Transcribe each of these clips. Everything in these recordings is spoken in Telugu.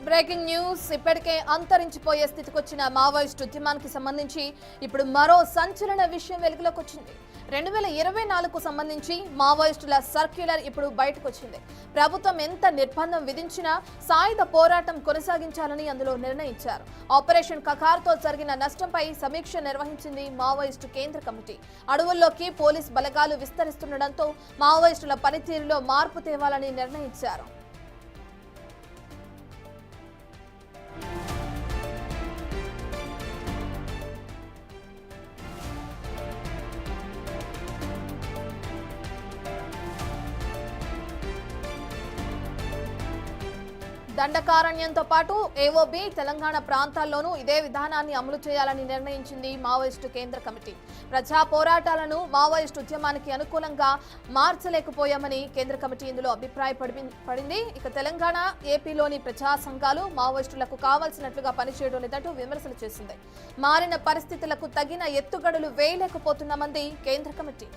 Breaking news. ఇప్పటికే అంతరించిపోయే స్థితికి వచ్చిన మావోయిస్టు ఉద్యమానికి సంబంధించి ఇప్పుడు మరో సంచలన విషయం వెలుగులోకి వచ్చింది. 2024కు సంబంధించి మావోయిస్టుల సర్క్యులర్ ఇప్పుడు బయటకు వచ్చింది. ప్రభుత్వం ఎంత నిర్బంధం విధించినా సాయుధ పోరాటం కొనసాగించాలని అందులో నిర్ణయించారు. ఆపరేషన్ కకార్తో జరిగిన నష్టంపై సమీక్ష నిర్వహించింది మావోయిస్టు కేంద్ర కమిటీ. అడవుల్లోకి పోలీస్ బలగాలు విస్తరిస్తుండటంతో మావోయిస్టుల పనితీరులో మార్పు తేవాలని నిర్ణయించారు. దండకారణ్యంతో పాటు ఏఓబి తెలంగాణ ప్రాంతాల్లోనూ ఇదే విధానాన్ని అమలు చేయాలని నిర్ణయించింది మావోయిస్టు కేంద్ర కమిటీ. ప్రజా పోరాటాలను మావోయిస్టు ఉద్యమానికి అనుకూలంగా మార్చలేకపోయామని కేంద్ర కమిటీ ఇందులో అభిప్రాయపడింది. ఇక తెలంగాణ, ఏపీలోని ప్రజా సంఘాలు మావోయిస్టులకు కావాల్సినట్లుగా పనిచేయడం లేదంటూ విమర్శలు చేసింది. మారిన పరిస్థితులకు తగిన ఎత్తుగడలు వేయలేకపోతున్నామంది కేంద్ర కమిటీ.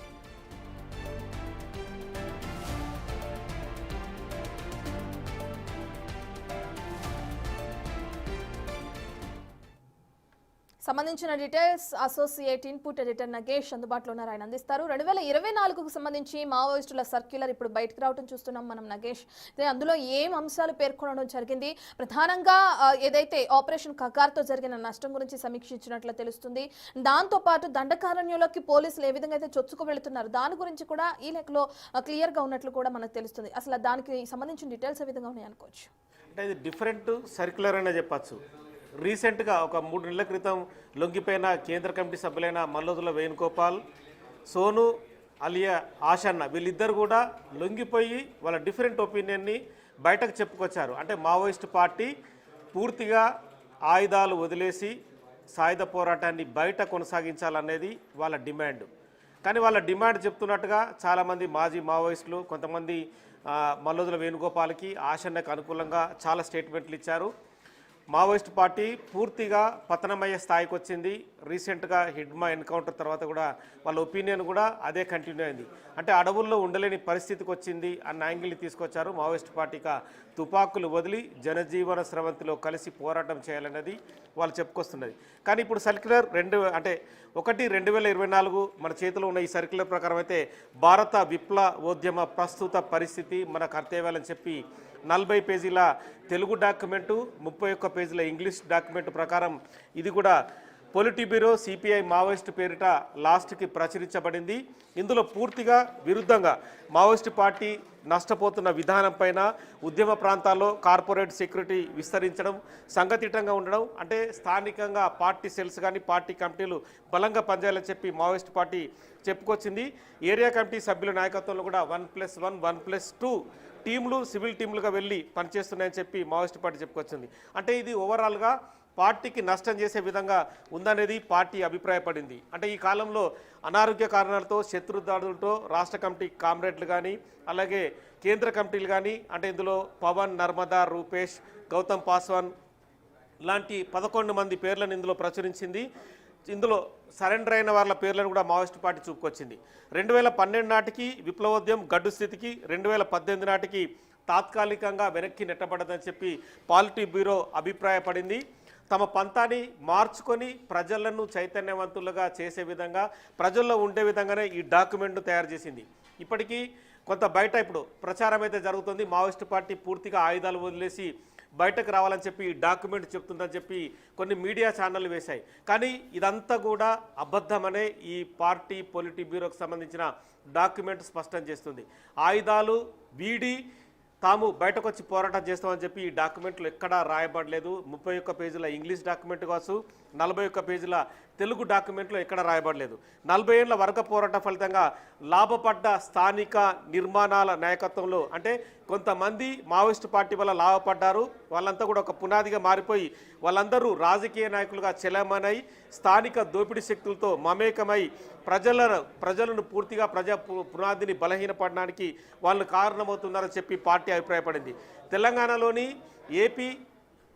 సంబంధించిన details associate input editor Nagesh అందుబాటులో ఉన్నారు, ఆయన అందిస్తారు. 2024కు సంబంధించి మావోయిస్టుల సర్క్యులర్ ఇప్పుడు బయటకు రావడం చూస్తున్నాం మనం నగేష్. అందులో ఏం అంశాలు పేర్కొనడం జరిగింది? ప్రధానంగా ఏదైతే ఆపరేషన్ కగార్తో జరిగిన నష్టం గురించి సమీక్షించినట్లు తెలుస్తుంది. దాంతోపాటు దండకారణ్యంలోకి పోలీసులు ఏ విధంగా అయితే చొచ్చుకు వెళుతున్నారు దాని గురించి కూడా ఈ లెక్కలో క్లియర్గా ఉన్నట్లు కూడా మనకు తెలుస్తుంది. అసలు దానికి సంబంధించిన డీటెయిల్స్ ఏ విధంగా ఉన్నాయి అనుకోవచ్చు? అంటే ఇది డిఫరెంట్ సర్క్యులర్ అనే చెప్పచ్చు. రీసెంట్గా ఒక 3 నెలల క్రితం లొంగిపోయిన కేంద్ర కమిటీ సభ్యులైన మల్లోదుల వేణుగోపాల్, సోను అలియా ఆషన్న వీళ్ళిద్దరు కూడా లొంగిపోయి వాళ్ళ డిఫరెంట్ ఒపీనియన్ని బయటకు చెప్పుకొచ్చారు. అంటే మావోయిస్ట్ పార్టీ పూర్తిగా ఆయుధాలు వదిలేసి సాయుధ పోరాటాన్ని బయట కొనసాగించాలనేది వాళ్ళ డిమాండ్. కానీ వాళ్ళ డిమాండ్ చెప్తున్నట్టుగా చాలామంది మాజీ మావోయిస్టులు, కొంతమంది మల్లోదుల వేణుగోపాల్కి, ఆషన్నకు అనుకూలంగా చాలా స్టేట్మెంట్లు ఇచ్చారు. మావోయిస్ట్ పార్టీ పూర్తిగా పతనమయ్యే స్థాయికి వచ్చింది. రీసెంట్గా హిడ్మా ఎన్కౌంటర్ తర్వాత కూడా వాళ్ళ ఒపీనియన్ కూడా అదే కంటిన్యూ అయింది. అంటే అడవుల్లో ఉండలేని పరిస్థితికి వచ్చింది అన్న యాంగిల్ని తీసుకొచ్చారు. మావోయిస్ట్ పార్టీగా తుపాకులు వదిలి జనజీవన స్రవంతిలో కలిసి పోరాటం చేయాలన్నది వాళ్ళు చెప్పుకొస్తున్నది. కానీ ఇప్పుడు సర్క్యులర్ 2024 మన చేతిలో ఉన్న ఈ సర్క్యులర్ ప్రకారం అయితే భారత విప్లవోద్యమ ప్రస్తుత పరిస్థితి మన కర్తవ్యాలని చెప్పి 40 పేజీల తెలుగు డాక్యుమెంటు, 31 పేజీల ఇంగ్లీష్ డాక్యుమెంట్ ప్రకారం ఇది కూడా పొలిటీ బ్యూరో సిపిఐ మావోయిస్ట్ పేరిట లాస్ట్కి ప్రచురించబడింది. ఇందులో పూర్తిగా విరుద్ధంగా మావోయిస్ట్ పార్టీ నష్టపోతున్న విధానం పైన, ఉద్యమ ప్రాంతాల్లో కార్పొరేట్ సెక్యూరిటీ విస్తరించడం, సంఘటితంగా ఉండడం, అంటే స్థానికంగా పార్టీ సెల్స్ కానీ పార్టీ కమిటీలు బలంగా పనిచేయాలని చెప్పి మావోయిస్ట్ పార్టీ చెప్పుకొచ్చింది. ఏరియా కమిటీ సభ్యుల నాయకత్వంలో కూడా 1+1, 1+2 టీంలు సివిల్ టీంలుగా వెళ్ళి పనిచేస్తున్నాయని చెప్పి మావోయిస్ట్ పార్టీ చెప్పుకొచ్చింది. అంటే ఇది ఓవరాల్గా పార్టీకి నష్టం చేసే విధంగా ఉందనేది పార్టీ అభిప్రాయపడింది. అంటే ఈ కాలంలో అనారోగ్య కారణాలతో, శత్రుదాడులతో రాష్ట్ర కమిటీ కామ్రేడ్లు కానీ అలాగే కేంద్ర కమిటీలు కానీ, అంటే ఇందులో పవన్, నర్మదా, రూపేష్, గౌతమ్ పాస్వాన్ లాంటి 11 మంది పేర్లను ఇందులో ప్రచురించింది. ఇందులో సరెండర్ అయిన వాళ్ళ పేర్లను కూడా మావోయిస్ట్ పార్టీ చూపుకొచ్చింది. 2012 నాటికి విప్లవోద్యమం గడ్డు స్థితికి, 2018 నాటికి తాత్కాలికంగా వెనక్కి నెట్టబడదని చెప్పి పాలిటీ బ్యూరో అభిప్రాయపడింది. తమ పంతాన్ని మార్చుకొని ప్రజలను చైతన్యవంతులుగా చేసే విధంగా, ప్రజల్లో ఉండే విధంగానే ఈ డాక్యుమెంట్ను తయారు చేసింది. ఇప్పటికీ కొంత బయట ఇప్పుడు ప్రచారం అయితే జరుగుతుంది. మావోయిస్ట్ పార్టీ పూర్తిగా ఆయుధాలు వదిలేసి బయటకు రావాలని చెప్పి ఈ డాక్యుమెంట్ చెప్తుందని చెప్పి కొన్ని మీడియా ఛానళ్ళు వేశాయి. కానీ ఇదంతా కూడా అబద్ధమనే ఈ పార్టీ పొలిటీ బ్యూరోకి సంబంధించిన డాక్యుమెంట్ స్పష్టం చేస్తుంది. ఆయుధాలు వీడి తాము బయటకు వచ్చి పోరాటం చేస్తామని చెప్పి ఈ డాక్యుమెంట్లు ఎక్కడా రాయబడలేదు. 31 పేజీల ఇంగ్లీష్ డాక్యుమెంట్ కావచ్చు, 41 పేజీల తెలుగు డాక్యుమెంట్లో ఎక్కడ రాయబడలేదు. 40 ఏళ్ల వర్గ పోరాట ఫలితంగా లాభపడ్డ స్థానిక నిర్మాణాల నాయకత్వంలో, అంటే కొంతమంది మావోయిస్టు పార్టీ వల్ల లాభపడ్డారు, వాళ్ళంతా కూడా ఒక పునాదిగా మారిపోయి వాళ్ళందరూ రాజకీయ నాయకులుగా చెలమనై స్థానిక దోపిడీ శక్తులతో మమేకమై ప్రజలను పూర్తిగా ప్రజా పునాదిని బలహీనపడడానికి వాళ్ళు కారణమవుతున్నారని చెప్పి పార్టీ అభిప్రాయపడింది. తెలంగాణలోని ఏపీ,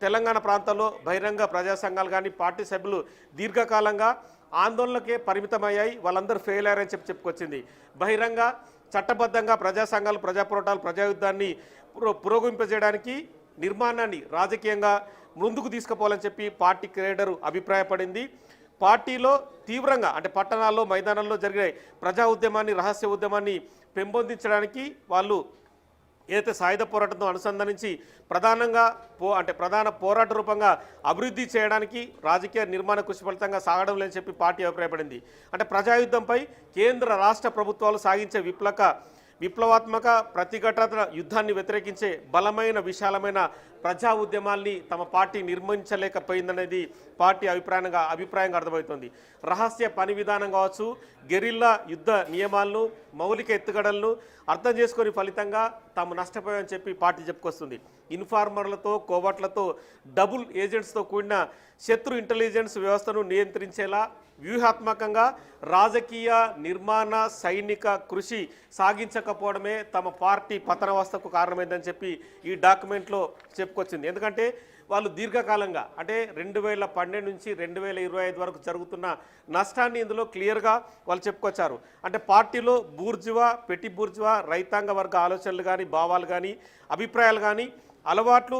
తెలంగాణ ప్రాంతాల్లో బహిరంగ ప్రజా సంఘాలు కానీ పార్టీ సభ్యులు దీర్ఘకాలంగా ఆందోళనకే పరిమితమయ్యాయి. వాళ్ళందరూ ఫెయిల్ అయ్యారని చెప్పుకొచ్చింది. బహిరంగ చట్టబద్ధంగా ప్రజా సంఘాలు, ప్రజా పోరాటాలు, ప్రజాయుద్ధాన్ని పురోగమింపజేయడానికి నిర్మాణాన్ని రాజకీయంగా ముందుకు తీసుకుపోవాలని చెప్పి పార్టీ క్రేడర్ అభిప్రాయపడింది. పార్టీలో తీవ్రంగా అంటే పట్టణాల్లో మైదానాల్లో జరిగే ప్రజా ఉద్యమాన్ని రహస్య ఉద్యమాన్ని పెంపొందించడానికి వాళ్ళు ఏదైతే సాయుధ పోరాటంతో అనుసంధానించి ప్రధాన పోరాట రూపంగా అభివృద్ధి చేయడానికి రాజకీయ నిర్మాణ కృషి ఫలితంగా సాగడం లేదని చెప్పి పార్టీ అభిప్రాయపడింది. అంటే ప్రజాయుద్ధంపై కేంద్ర రాష్ట్ర ప్రభుత్వాలు సాగించే విప్లవాత్మక ప్రతిఘటన యుద్ధాన్ని వ్యతిరేకించే బలమైన విశాలమైన ప్రజా ఉద్యమాల్ని తమ పార్టీ నిర్మించలేకపోయిందనేది పార్టీ అభిప్రాయంగా అర్థమవుతుంది. రహస్య పని విధానం కావచ్చు, గెరిల్లా యుద్ధ నియమాలను, మౌలిక ఎత్తుగడలను అర్థం చేసుకుని ఫలితంగా తాము నష్టపోయామని చెప్పి పార్టీ చెప్పుకొస్తుంది. ఇన్ఫార్మర్లతో, కోవట్లతో, డబుల్ ఏజెంట్స్తో కూడిన శత్రు ఇంటెలిజెన్స్ వ్యవస్థను నియంత్రించేలా వ్యూహాత్మకంగా రాజకీయ నిర్మాణ సైనిక కృషి సాగించకపోవడమే తమ పార్టీ పతనావస్థకు కారణమైందని చెప్పి ఈ డాక్యుమెంట్లో చెప్పుకొచ్చింది. ఎందుకంటే వాళ్ళు దీర్ఘకాలంగా అంటే 2012 నుంచి 2025 వరకు జరుగుతున్న నష్టాన్ని ఇందులో క్లియర్గా వాళ్ళు చెప్పుకొచ్చారు. అంటే పార్టీలో బూర్జువా, పెట్టి బూర్జువా, రైతాంగ వర్గ ఆలోచనలు కానీ, భావాలు కానీ, అభిప్రాయాలు కానీ, అలవాట్లు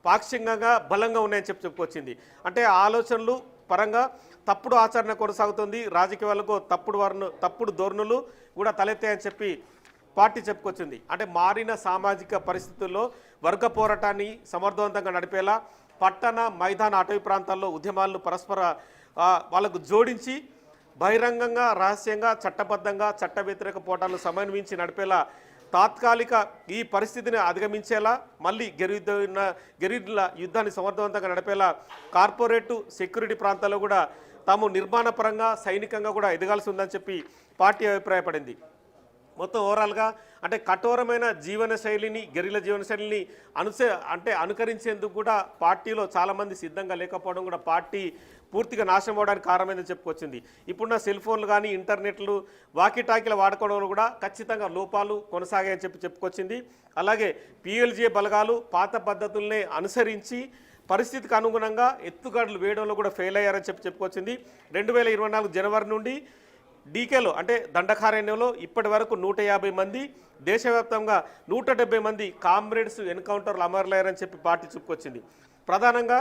పాక్షికంగా బలంగా ఉన్నాయని చెప్పుకొచ్చింది. అంటే ఆలోచనలు పరంగా తప్పుడు ఆచరణ కొనసాగుతుంది, రాజకీయాలకు తప్పుడు ధోరణులు కూడా తలెత్తాయని చెప్పి పార్టీ చెప్పుకొచ్చింది. అంటే మారిన సామాజిక పరిస్థితుల్లో వర్గ పోరాటాన్ని సమర్థవంతంగా నడిపేలా పట్టణ మైదాన అటవీ ప్రాంతాల్లో ఉద్యమాలను పరస్పర వాళ్ళకు జోడించి బహిరంగంగా, రహస్యంగా, చట్టబద్ధంగా చట్ట వ్యతిరేక పోరాటాలను సమన్వయించి నడిపేలా తాత్కాలిక ఈ పరిస్థితిని అధిగమించేలా మళ్ళీ గెరిల్లా యుద్ధాన్ని సమర్థవంతంగా నడిపేలా కార్పొరేటు సెక్యూరిటీ ప్రాంతాల్లో కూడా తాము నిర్మాణపరంగా సైనికంగా కూడా ఎదగాల్సి ఉందని చెప్పి పార్టీ అభిప్రాయపడింది. మొత్తం ఓవరాల్గా అంటే కఠోరమైన గెరిల్లా జీవన శైలిని అనుకరించేందుకు కూడా పార్టీలో చాలామంది సిద్ధంగా లేకపోవడం కూడా పార్టీ పూర్తిగా నాశనం అవడానికి కారణమైందని చెప్పుకొచ్చింది. ఇప్పుడున్న సెల్ ఫోన్లు కానీ, ఇంటర్నెట్లు, వాకీటాకీల వాడుకోవడంలో కూడా ఖచ్చితంగా లోపాలు కొనసాగాయని చెప్పుకొచ్చింది. అలాగే పిఎల్జే బలగాలు పాత పద్ధతుల్ని అనుసరించి పరిస్థితికి అనుగుణంగా ఎత్తుగడలు వేయడంలో కూడా ఫెయిల్ అయ్యారని చెప్పుకొచ్చింది. 2024 జనవరి నుండి డీకేలో అంటే దండకారణ్యంలో ఇప్పటి వరకు 150 మంది, దేశవ్యాప్తంగా 170 మంది కామ్రేడ్స్ ఎన్కౌంటర్లు అమరులయ్యారని చెప్పి పార్టీ చెప్పుకొచ్చింది. ప్రధానంగా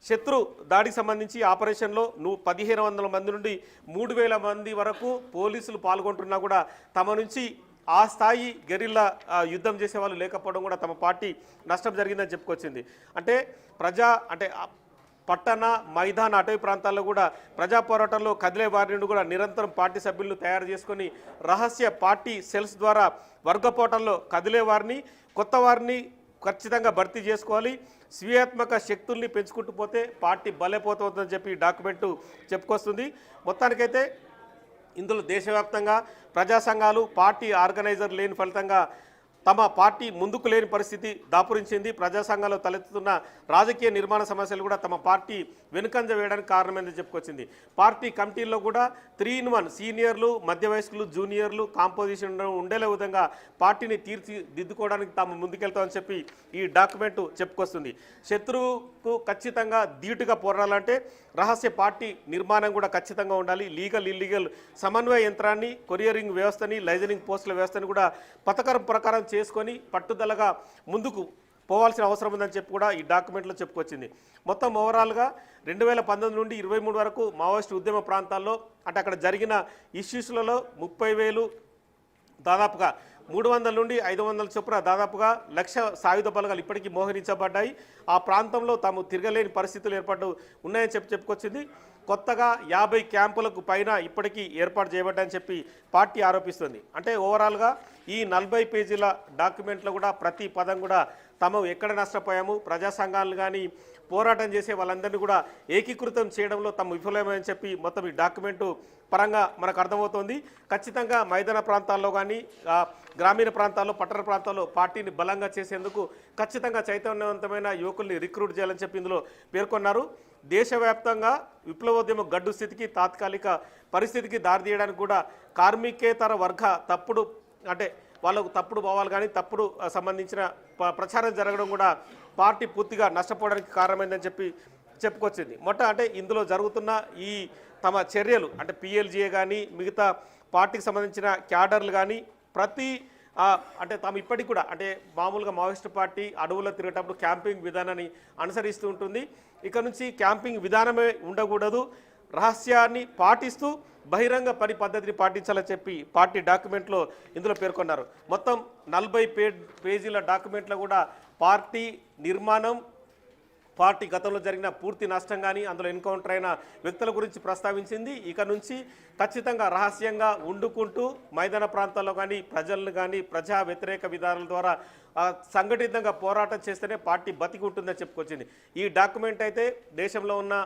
శత్రు దాడికి సంబంధించి ఆపరేషన్లో 1500 మంది నుండి 3000 మంది వరకు పోలీసులు పాల్గొంటున్నా కూడా తమ నుంచి ఆ స్థాయి గెరిల్లా యుద్ధం చేసే వాళ్ళు లేకపోవడం కూడా తమ పార్టీ నష్టం జరిగిందని చెప్పుకొచ్చింది. అంటే పట్టణ మైదాన అటవీ ప్రాంతాల్లో కూడా ప్రజా పోరాటంలో కదిలే వారి నుండి కూడా నిరంతరం పార్టీ సభ్యులను తయారు చేసుకొని రహస్య పార్టీ సెల్స్ ద్వారా వర్గ పోరాటంలో కదిలే వారిని, కొత్త వారిని ఖచ్చితంగా భర్తీ చేసుకోవాలి. స్వీయాత్మక శక్తుల్ని పెంచుకుంటూ పోతే పార్టీ బలైపోతుందని చెప్పి డాక్యుమెంటు చెప్పుకొస్తుంది. మొత్తానికైతే ఇందులో దేశవ్యాప్తంగా ప్రజా సంఘాలు, పార్టీ ఆర్గనైజర్ లేని ఫలితంగా తమ పార్టీ ముందుకు లేని పరిస్థితి దాపురించింది. ప్రజా సంఘాల్లో తలెత్తుతున్న రాజకీయ నిర్మాణ సమస్యలు కూడా తమ పార్టీ వెనుకంజ వేయడానికి కారణమైందని చెప్పుకొచ్చింది. పార్టీ కమిటీల్లో కూడా 3-in-1 సీనియర్లు, మధ్య వయస్కులు, జూనియర్లు కాంపోజిషన్ ఉండేలే విధంగా పార్టీని తీర్చిదిద్దుకోవడానికి తాము ముందుకెళ్తామని చెప్పి ఈ డాక్యుమెంటు చెప్పుకొస్తుంది. శత్రువుకు ఖచ్చితంగా ధీటుగా పోరాడాలంటే రహస్య పార్టీ నిర్మాణం కూడా ఖచ్చితంగా ఉండాలి. లీగల్, ఇల్లీగల్ సమన్వయ యంత్రాన్ని, కొరియరింగ్ వ్యవస్థని, లైజనింగ్ పోస్టుల వ్యవస్థని కూడా పథకం ప్రకారం చేసుకొని పట్టుదలగా ముందుకు పోవాల్సిన అవసరం ఉందని చెప్పి కూడా ఈ డాక్యుమెంట్లో చెప్పుకొచ్చింది. మొత్తం ఓవరాల్గా 2019 నుండి 23 వరకు మావోయిస్టు ఉద్యమ ప్రాంతాల్లో అంటే అక్కడ జరిగిన ఇష్యూస్లలో 30,000 దాదాపుగా 300 నుండి 500 చొప్పున దాదాపుగా 1,00,000 సాయుధ బలగాలు ఇప్పటికీ మోహరించబడ్డాయి. ఆ ప్రాంతంలో తాము తిరగలేని పరిస్థితులు ఉన్నాయని చెప్పుకొచ్చింది. కొత్తగా 50 క్యాంపులకు పైన ఇప్పటికీ ఏర్పాటు చేయబడ్డాయని చెప్పి పార్టీ ఆరోపిస్తుంది. అంటే ఓవరాల్గా ఈ 40 పేజీల డాక్యుమెంట్లో కూడా ప్రతి పదం కూడా తాము ఎక్కడ నష్టపోయాము, ప్రజా సంఘాలు కానీ పోరాటం చేసే వాళ్ళందరినీ కూడా ఏకీకృతం చేయడంలో తాము విఫలమని చెప్పి మొత్తం ఈ డాక్యుమెంటు పరంగా మనకు అర్థమవుతోంది. ఖచ్చితంగా మైదాన ప్రాంతాల్లో కానీ, గ్రామీణ ప్రాంతాల్లో, పట్టణ ప్రాంతాల్లో పార్టీని బలంగా చేసేందుకు ఖచ్చితంగా చైతన్యవంతమైన యువకుల్ని రిక్రూట్ చేయాలని చెప్పి ఇందులో పేర్కొన్నారు. దేశవ్యాప్తంగా విప్లవోద్యమ గడ్డు స్థితికి, తాత్కాలిక పరిస్థితికి దారితీయడానికి కూడా కార్మికేతర వర్గ వాళ్ళకు తప్పుడు భావాలు కానీ తప్పుడు సంబంధించిన ప్రచారం జరగడం కూడా పార్టీ పూర్తిగా నష్టపోవడానికి కారణమైందని చెప్పి చెప్పుకొచ్చింది. ఇందులో జరుగుతున్న ఈ తమ చర్యలు అంటే పిఎల్జీఏ కానీ మిగతా పార్టీకి సంబంధించిన క్యాడర్లు కానీ ప్రతి అంటే తాము ఇప్పటికి కూడా అంటే మామూలుగా మావోయిస్టు పార్టీ అడవుల్లో తిరిగేటప్పుడు క్యాంపింగ్ విధానాన్ని అనుసరిస్తూ ఉంటుంది. ఇక నుంచి క్యాంపింగ్ విధానమే ఉండకూడదు, రహస్యాన్ని పాటిస్తూ బహిరంగ పని పద్ధతిని పాటించాలని చెప్పి పార్టీ డాక్యుమెంట్లో ఇందులో పేర్కొన్నారు. మొత్తం 40 పేజీల డాక్యుమెంట్లో కూడా పార్టీ నిర్మాణం, పార్టీ గతంలో జరిగిన పూర్తి నష్టం కానీ అందులో ఎన్కౌంటర్ అయిన వ్యక్తుల గురించి ప్రస్తావించింది. ఇక నుంచి ఖచ్చితంగా రహస్యంగా వండుకుంటూ మైదాన ప్రాంతాల్లో కానీ ప్రజలను కానీ ప్రజా వ్యతిరేక విధానాల ద్వారా సంఘటితంగా పోరాటం చేస్తేనే పార్టీ బతికి ఉంటుందని చెప్పుకొచ్చింది. ఈ డాక్యుమెంట్ అయితే దేశంలో ఉన్న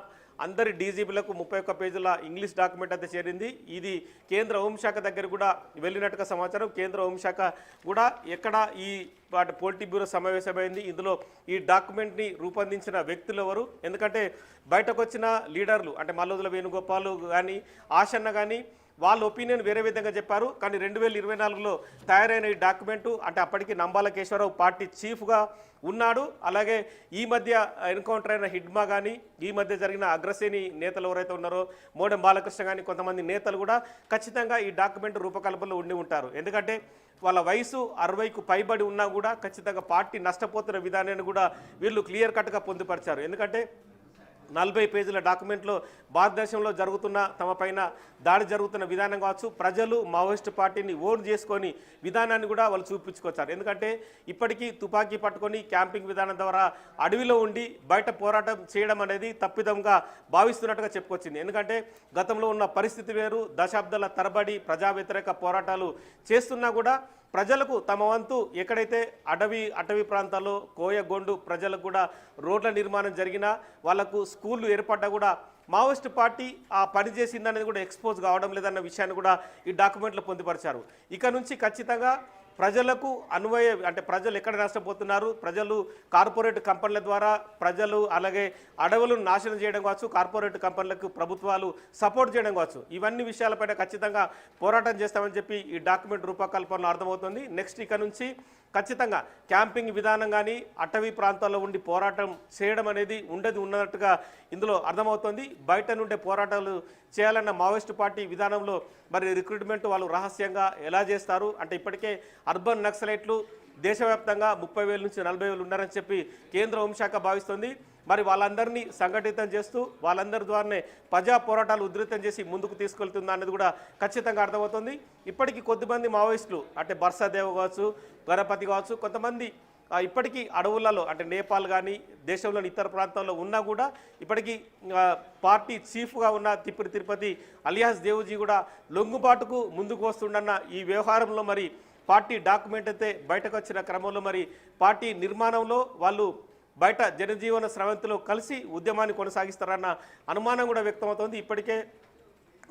అందరి డీజీపీలకు 31 పేజీల ఇంగ్లీష్ డాక్యుమెంట్ అయితే చేరింది. ఇది కేంద్ర హోంశాఖ దగ్గర కూడా వెళ్ళినట్టుగా సమాచారం. కేంద్ర హోంశాఖ కూడా ఎక్కడ ఈ పోలిటీ బ్యూరో సమావేశమైంది, ఇందులో ఈ డాక్యుమెంట్ని రూపొందించిన వ్యక్తులు ఎవరు, ఎందుకంటే బయటకు వచ్చిన లీడర్లు అంటే మల్లోదుల వేణుగోపాల్ కానీ ఆశన్న కానీ వాళ్ళ ఒపీనియన్ వేరే విధంగా చెప్పారు. కానీ 2024లో తయారైన ఈ డాక్యుమెంటు అంటే అప్పటికి నంబాల కేశవరావు పార్టీ చీఫ్గా ఉన్నాడు. అలాగే ఈ మధ్య ఎన్కౌంటర్ అయిన హిడ్మా కానీ ఈ మధ్య జరిగిన అగ్రశ్రేణి నేతలు ఎవరైతే ఉన్నారో మోడెం బాలకృష్ణ కానీ కొంతమంది నేతలు కూడా ఖచ్చితంగా ఈ డాక్యుమెంట్ రూపకల్పనలో ఉండి ఉంటారు. ఎందుకంటే వాళ్ళ వయసు 60కు పైబడి ఉన్నా కూడా ఖచ్చితంగా పార్టీ నష్టపోతున్న విధానాన్ని కూడా వీళ్ళు క్లియర్ కట్గా పొందుపరిచారు. ఎందుకంటే 40 పేజీల డాక్యుమెంట్లో భారతదేశంలో జరుగుతున్న తమ పైన దాడి జరుగుతున్న విధానం కావచ్చు, ప్రజలు మావోయిస్టు పార్టీని ఓన్ చేసుకొని విధానాన్ని కూడా వాళ్ళు చూపించుకొచ్చారు. ఎందుకంటే ఇప్పటికీ తుపాకీ పట్టుకొని క్యాంపింగ్ విధానం ద్వారా అడవిలో ఉండి బయట పోరాటం చేయడం అనేది తప్పిదంగా భావిస్తున్నట్టుగా చెప్పుకొచ్చింది. ఎందుకంటే గతంలో ఉన్న పరిస్థితి వేరు, దశాబ్దాల తరబడి ప్రజా వ్యతిరేక పోరాటాలు చేస్తున్నా కూడా ప్రజలకు తమ వంతు ఎక్కడైతే అటవీ ప్రాంతాల్లో కోయగొండు ప్రజలకు కూడా రోడ్ల నిర్మాణం జరిగినా వాళ్ళకు స్కూళ్ళు ఏర్పడ్డా కూడా మావోయిస్టు పార్టీ ఆ పని చేసిందనేది కూడా ఎక్స్పోజ్ కావడం లేదన్న విషయాన్ని కూడా ఈ డాక్యుమెంట్లో పొందుపరిచారు. ఇక నుంచి ఖచ్చితంగా ప్రజలకు అంటే ప్రజలు ఎక్కడ నష్టపోతున్నారు, ప్రజలు కార్పొరేట్ కంపెనీల ద్వారా ప్రజలు అలాగే అడవులను నాశనం చేయడం కావచ్చు, కార్పొరేట్ కంపెనీలకు ప్రభుత్వాలు సపోర్ట్ చేయడం కావచ్చు, ఇవన్నీ విషయాలపైన ఖచ్చితంగా పోరాటం చేస్తామని చెప్పి ఈ డాక్యుమెంట్ రూపకల్పనలో అర్థమవుతుంది. నెక్స్ట్ ఇక నుంచి ఖచ్చితంగా క్యాంపింగ్ విధానం కానీ అటవీ ప్రాంతాల్లో ఉండి పోరాటం చేయడం అనేది ఉన్నట్టుగా ఇందులో అర్థమవుతుంది. బయట నుండే పోరాటాలు చేయాలన్న మావోయిస్టు పార్టీ విధానంలో మరి రిక్రూట్మెంట్ వాళ్ళు రహస్యంగా ఎలా చేస్తారు అంటే ఇప్పటికే అర్బన్ నక్సలైట్లు దేశవ్యాప్తంగా 30,000 నుంచి 40,000 ఉన్నారని చెప్పి కేంద్ర హోంశాఖ భావిస్తుంది. మరి వాళ్ళందరినీ సంఘటితం చేస్తూ వాళ్ళందరి ద్వారానే ప్రజా పోరాటాలు ఉధృతం చేసి ముందుకు తీసుకెళ్తుందా అనేది కూడా ఖచ్చితంగా అర్థమవుతుంది. ఇప్పటికీ కొద్దిమంది మావోయిస్టులు అంటే బర్సాదేవ్ కావచ్చు, గణపతి కావచ్చు, కొంతమంది ఇప్పటికీ అడవులలో అంటే నేపాల్ కానీ దేశంలోని ఇతర ప్రాంతాల్లో ఉన్నా కూడా ఇప్పటికీ పార్టీ చీఫ్గా ఉన్న తిప్పటి తిరుపతి అలియాస్ దేవుజీ కూడా లొంగుబాటుకు ముందుకు వస్తుండన్న ఈ వ్యవహారంలో మరి పార్టీ డాక్యుమెంట్ అయితే బయటకు వచ్చిన క్రమంలో మరి పార్టీ నిర్మాణంలో వాళ్ళు బయట జనజీవన స్రవంతిలో కలిసి ఉద్యమాన్ని కొనసాగిస్తారన్న అనుమానం కూడా వ్యక్తమవుతోంది. ఇప్పటికే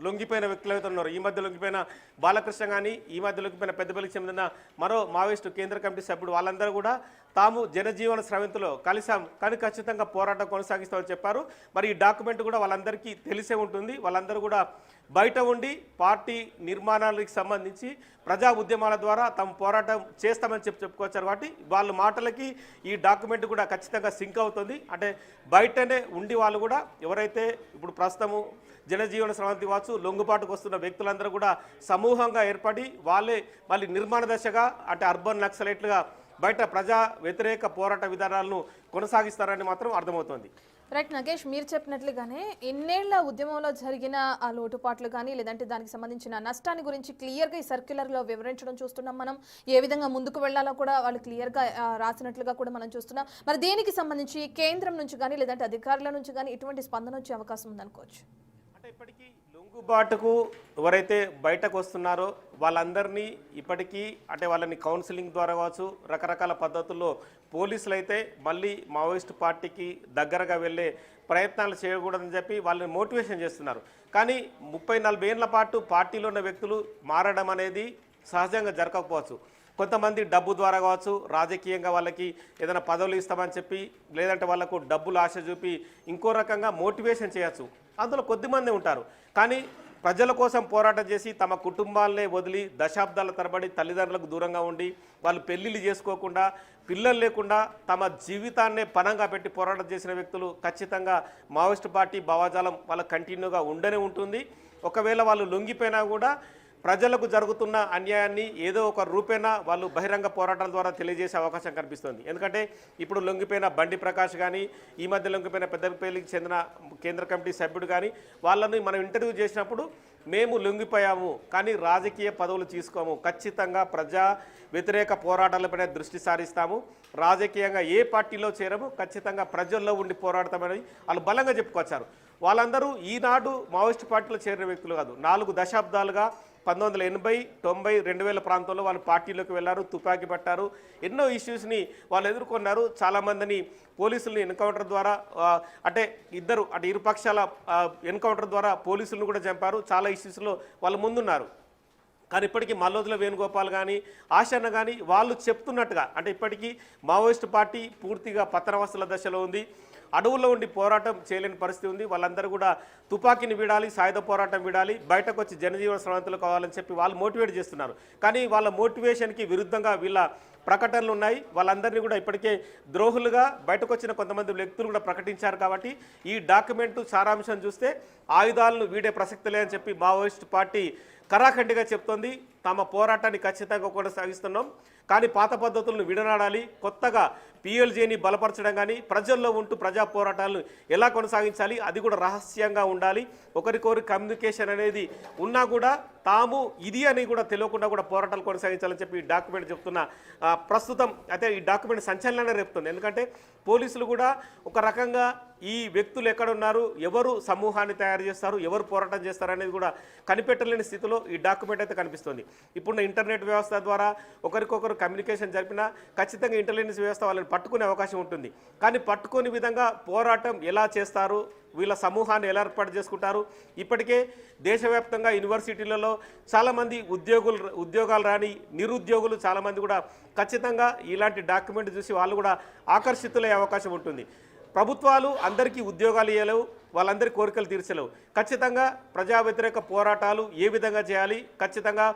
లొంగిపోయిన వ్యక్తులు అయితే ఉన్నారు. ఈ మధ్య లొంగిపోయిన బాలకృష్ణ కానీ ఈ మధ్య లొంగిపోయిన పెద్దపల్లికి చెందిన మరో మావోయిస్టు కేంద్ర కమిటీ సభ్యుడు వాళ్ళందరూ కూడా తాము జనజీవన స్రవంతిలో కలిసాం కానీ ఖచ్చితంగా పోరాటం కొనసాగిస్తామని చెప్పారు. మరి ఈ డాక్యుమెంట్ కూడా వాళ్ళందరికీ తెలిసే ఉంటుంది. వాళ్ళందరూ కూడా బయట ఉండి పార్టీ నిర్మాణాలకు సంబంధించి ప్రజా ఉద్యమాల ద్వారా తమ పోరాటం చేస్తామని చెప్పుకొచ్చారు. కాబట్టి వాళ్ళ మాటలకి ఈ డాక్యుమెంట్ కూడా ఖచ్చితంగా సింక్ అవుతుంది. అంటే బయటనే ఉండి వాళ్ళు కూడా ఎవరైతే ఇప్పుడు ప్రస్తుతము జనజీవన స్రవంతి కావచ్చు లొంగుబాటుకు వస్తున్న వ్యక్తులందరూ కూడా సమూహంగా ఏర్పడి వాళ్ళే మళ్ళీ నిర్మాణ దశగా అంటే అర్బన్ నక్సలైట్లుగా బయట ప్రజా వ్యతిరేక పోరాట విధానాలను కొనసాగిస్తారని మాత్రం అర్థమవుతోంది. రైట్ నగేష్, మీరు చెప్పినట్లుగానే ఎన్నేళ్ల ఉద్యమంలో జరిగిన ఆ లోటుపాట్లు కానీ లేదంటే దానికి సంబంధించిన నష్టాన్ని గురించి క్లియర్గా ఈ సర్క్యులర్లో వివరించడం చూస్తున్నాం. మనం ఏ విధంగా ముందుకు వెళ్లాలో కూడా వాళ్ళు క్లియర్గా రాసినట్లుగా కూడా మనం చూస్తున్నాం. మరి దీనికి సంబంధించి కేంద్రం నుంచి కానీ లేదంటే అధికారుల నుంచి కానీ ఎటువంటి స్పందన వచ్చే అవకాశం ఉందనుకోవచ్చు? అంటే ఇప్పటికీ లొంగుబాటుకు ఎవరైతే బయటకు వస్తున్నారో వాళ్ళందరినీ ఇప్పటికీ అంటే వాళ్ళని కౌన్సిలింగ్ ద్వారా కావచ్చు రకరకాల పద్ధతుల్లో పోలీసులు అయితే మళ్ళీ మావోయిస్టు పార్టీకి దగ్గరగా వెళ్ళే ప్రయత్నాలు చేయకూడదని చెప్పి వాళ్ళని మోటివేషన్ చేస్తున్నారు. కానీ 30-40 ఏళ్ల పాటు పార్టీలో ఉన్న వ్యక్తులు మారడం అనేది సహజంగా జరగకపోవచ్చు. కొంతమంది డబ్బు ద్వారా కావచ్చు రాజకీయంగా వాళ్ళకి ఏదైనా పదవులు ఇస్తామని చెప్పి లేదంటే వాళ్ళకు డబ్బులు ఆశ చూపి ఇంకో రకంగా మోటివేషన్ చేయొచ్చు. అందులో కొద్దిమంది ఉంటారు. కానీ ప్రజల కోసం పోరాటం చేసి తమ కుటుంబాలనే వదిలి దశాబ్దాల తరబడి తల్లిదండ్రులకు దూరంగా ఉండి వాళ్ళు పెళ్ళిళ్ళు చేసుకోకుండా పిల్లలు లేకుండా తమ జీవితాన్నే పణంగా పెట్టి పోరాటం చేసిన వ్యక్తులు ఖచ్చితంగా మావోయిస్టు పార్టీ భావజాలం వాళ్ళ కంటిన్యూగా ఉండనే ఉంటుంది. ఒకవేళ వాళ్ళు లొంగిపోయినా కూడా ప్రజలకు జరుగుతున్న అన్యాయాన్ని ఏదో ఒక రూపేణా వాళ్ళు బహిరంగ పోరాటాల ద్వారా తెలియజేసే అవకాశం కనిపిస్తుంది. ఎందుకంటే ఇప్పుడు లొంగిపోయిన బండి ప్రకాష్ కానీ, ఈ మధ్య లొంగిపోయిన పెద్దపల్లికి చెందిన కేంద్ర కమిటీ సభ్యుడు కానీ, వాళ్ళని మనం ఇంటర్వ్యూ చేసినప్పుడు మేము లొంగిపోయాము కానీ రాజకీయ పదవులు తీసుకోము, ఖచ్చితంగా ప్రజా వ్యతిరేక పోరాటాలపైన దృష్టి సారిస్తాము, రాజకీయంగా ఏ పార్టీలో చేరము, ఖచ్చితంగా ప్రజల్లో ఉండి పోరాడతామని వాళ్ళు బలంగా చెప్పుకొచ్చారు. వాళ్ళందరూ ఈనాడు మావోయిస్ట్ పార్టీలో చేరిన వ్యక్తులు కాదు. 4 దశాబ్దాలుగా 1980, 90, 2000 ప్రాంతంలో వాళ్ళు పార్టీలోకి వెళ్ళారు, తుపాకీ పట్టారు, ఎన్నో ఇష్యూస్ని వాళ్ళు ఎదుర్కొన్నారు. చాలామందిని పోలీసుల్ని ఎన్కౌంటర్ ద్వారా అంటే ఇరు పక్షాల ఎన్కౌంటర్ ద్వారా పోలీసులను కూడా చంపారు. చాలా ఇష్యూస్లో వాళ్ళు ముందున్నారు. కానీ ఇప్పటికీ మల్లోజుల వేణుగోపాల్ కానీ, ఆశన్న కానీ వాళ్ళు చెప్తున్నట్టుగా అంటే ఇప్పటికీ మావోయిస్ట్ పార్టీ పూర్తిగా పతనవస్థల దశలో ఉంది, అడవుల్లో ఉండి పోరాటం చేయలేని పరిస్థితి ఉంది. వాళ్ళందరూ కూడా తుపాకీని వీడాలి, సాయుధ పోరాటం వీడాలి, బయటకు వచ్చి జనజీవన స్రవంతులు కావాలని చెప్పి వాళ్ళు మోటివేట్ చేస్తున్నారు. కానీ వాళ్ళ మోటివేషన్కి విరుద్ధంగా వీళ్ళ ప్రకటనలు ఉన్నాయి. వాళ్ళందరినీ కూడా ఇప్పటికే ద్రోహులుగా బయటకు వచ్చిన కొంతమంది వ్యక్తులు కూడా ప్రకటించారు. కాబట్టి ఈ డాక్యుమెంటు సారాంశం చూస్తే ఆయుధాలను వీడే ప్రసక్తి లేదని చెప్పి మావోయిస్ట్ పార్టీ కరాఖండిగా చెప్తోంది. తమ పోరాటాన్ని ఖచ్చితంగా కొనసాగిస్తున్నాం, కానీ పాత పద్ధతులను విడనాడాలి, కొత్తగా పిఎల్జేని బలపరచడం కానీ, ప్రజల్లో ఉంటూ ప్రజా పోరాటాలను ఎలా కొనసాగించాలి అది కూడా రహస్యంగా ఉండాలి, ఒకరికొకరి కమ్యూనికేషన్ అనేది ఉన్నా కూడా తాము ఇది అని కూడా తెలియకుండా కూడా పోరాటాలు కొనసాగించాలని చెప్పి ఈ డాక్యుమెంట్ చెప్తున్న ప్రస్తుతం అయితే ఈ డాక్యుమెంట్ సంచలనాన్ని రేపుతుంది. ఎందుకంటే పోలీసులు కూడా ఒక రకంగా ఈ వ్యక్తులు ఎక్కడున్నారు, ఎవరు సమూహాన్ని తయారు చేస్తారు, ఎవరు పోరాటం చేస్తారు అనేది కూడా కనిపెట్టలేని స్థితిలో ఈ డాక్యుమెంట్ అయితే కనిపిస్తుంది. ఇప్పుడున్న ఇంటర్నెట్ వ్యవస్థ ద్వారా ఒకరికొకరు కమ్యూనికేషన్ జరిపినా ఖచ్చితంగా ఇంటెలిజెన్స్ వ్యవస్థ వాళ్ళని పట్టుకునే అవకాశం ఉంటుంది. కానీ పట్టుకునే విధంగా పోరాటం ఎలా చేస్తారు, వీళ్ళ సమూహాన్ని ఎలా ఏర్పాటు చేసుకుంటారు. ఇప్పటికే దేశవ్యాప్తంగా యూనివర్సిటీలలో చాలామంది ఉద్యోగాలు రాని నిరుద్యోగులు చాలామంది కూడా ఖచ్చితంగా ఇలాంటి డాక్యుమెంట్ చూసి వాళ్ళు కూడా ఆకర్షితులయ్యే అవకాశం ఉంటుంది. ప్రభుత్వాలు అందరికీ ఉద్యోగాలు ఇవ్వలేవు, వాళ్ళందరి కోరికలు తీర్చలేవు. ఖచ్చితంగా ప్రజా వ్యతిరేక పోరాటాలు ఏ విధంగా చేయాలి, ఖచ్చితంగా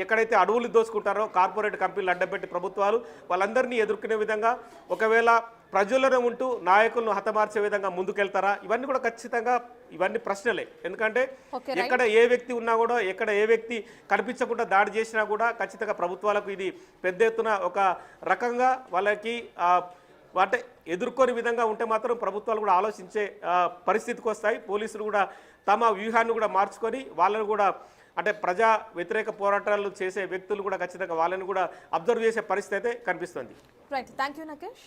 ఎక్కడైతే అడవులు దోచుకుంటారో కార్పొరేట్ కంపెనీలు అడ్డపెట్టి ప్రభుత్వాలు వాళ్ళందరినీ ఎదుర్కొనే విధంగా ఒకవేళ ప్రజలను ఉంటూ నాయకులను హతమార్చే విధంగా ముందుకెళ్తారా, ఇవన్నీ కూడా ఖచ్చితంగా ఇవన్నీ ప్రశ్నలే. ఎందుకంటే ఎక్కడ ఏ వ్యక్తి ఉన్నా కూడా, ఎక్కడ ఏ వ్యక్తి కనిపించకుండా దాడి చేసినా కూడా ఖచ్చితంగా ప్రభుత్వాలకు ఇది పెద్ద ఎత్తున ఒక రకంగా వాళ్ళకి అంటే ఎదుర్కొని విధంగా ఉంటే మాత్రం ప్రభుత్వాలు కూడా ఆలోచించే పరిస్థితికి వస్తాయి. పోలీసులు కూడా తమ వ్యూహాన్ని కూడా మార్చుకొని వాళ్ళను కూడా అంటే ప్రజా వ్యతిరేక పోరాటాలు చేసే వ్యక్తులు కూడా ఖచ్చితంగా వాళ్ళని కూడా అబ్జర్వ్ చేసే పరిస్థితి అయితే కనిపిస్తుంది. Right, thank you నకేష్.